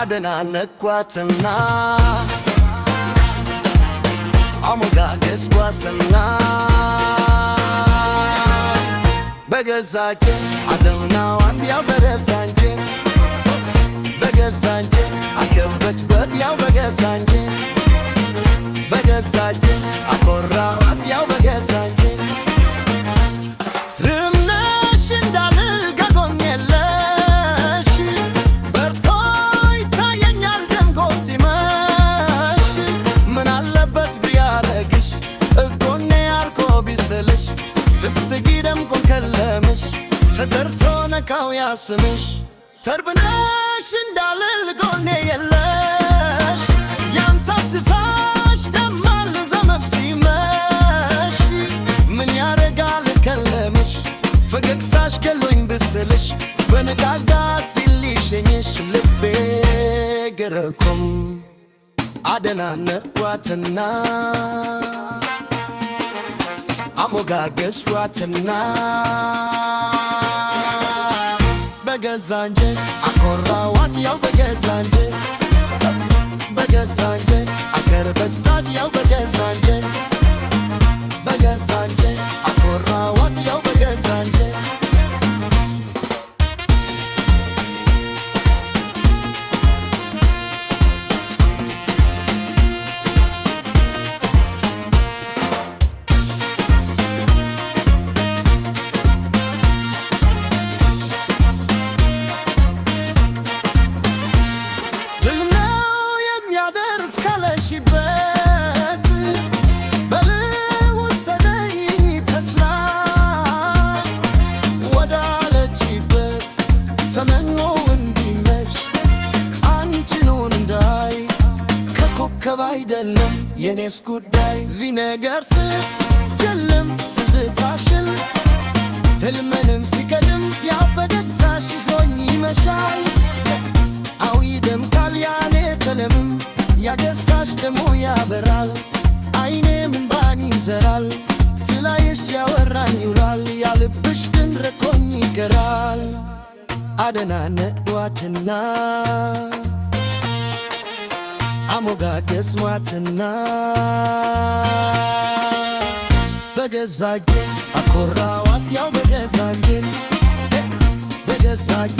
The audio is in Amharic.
አደናነኳትና አሞጋገስኳትና በገዛቼ አደናዋት ያው በገዛንቼ በገዛንቼ አከበትበት ያው በገዛንቼ በገዛንቼ አኮራዋት ያው በገዛንቼ ርምነሽ እንዳልል ገጎኝ የለሽ በርቶ ይታየኛል ደምቆ ሲመሽ ምን አለበት ቢያረግሽ እጎኔ አርኮ ቢስልሽ ስቅስጊ ደምቆ ከለምሽ ተጠርቶ ነካው ያስምሽ ተርብነሽ እንዳልል ጎኔ የለሽ ያንታስታሽ ደማል ዘመብ ሲመሽ ምን ያረጋል ከለምሽ ፈገግታሽ ገሎኝ ብስልሽ በነጋጋ ሲልሸኝሽ ልቤ ገረኩም አደናነኳትና አሞጋገስኳትና በገዛንቼ አኮራዋት ያው በገዛንቼ በገዛንቼ አከርበትታት ያው በገዛንቼ በገዛንቼ አኮራዋት ያው በገዛንቼ ካለሽበት በልውሰደኝ ተስላ ወዳለችበት ተመኞ እንዲመሽ አንቺኑን እንዳይ ከኮከብ አይደለም የኔስ ጉዳይ ቪነገርስ ጀልም ትዝታሽን ህልምንም ሲቀድም ያፈገግታሽ ይዞኝ ይመሻል አው ይደምቃል ያኔ ከለምም ያደስታሽ ደሞ ያበራል አይኔ ምንባን ይዘራል ትላይሽ ያወራኝ ይውላል ያልብሽ ግን ረኮኝ ይቀራል አደናነኳትና አሞጋገስኳትና በገዛጄ አኮራዋት ያው በገዛጄ በገዛጄ